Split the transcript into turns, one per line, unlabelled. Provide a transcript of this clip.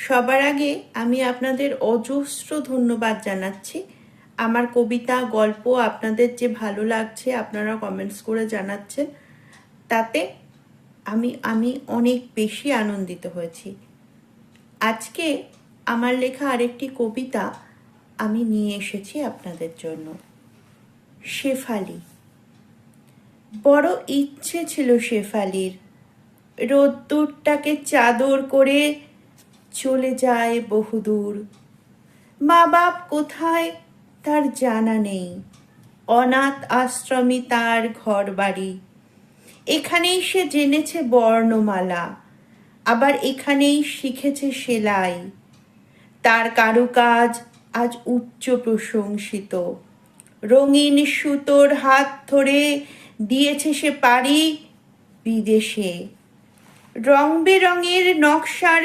সবার আগে আমি আপনাদের অজস্র ধন্যবাদ জানাচ্ছি। আমার কবিতা গল্প আপনাদের যে ভালো লাগছে, আপনারা কমেন্টস করে জানাচ্ছেন, তাতে আমি অনেক বেশি আনন্দিত হয়েছি। আজকে আমার লেখা আরেকটি কবিতা আমি নিয়ে এসেছি আপনাদের জন্য। শেফালি। বড় ইচ্ছে ছিল শেফালির, রোদ্দুরটাকে চাদর করে চলে যায় বহুদূর। মা বাপ কোথায় তার জানা নেই, অনাথ আশ্রমই তার ঘর বাড়ি। এখানেই সে জেনেছে বর্ণমালা, আবার এখানেই শিখেছে সেলাই। তার কারুকাজ আজ উচ্চ প্রশংসিত, রঙিন সুতোর হাত ধরে দিয়েছে সে পাড়ি বিদেশে। রং বেরঙের নকশার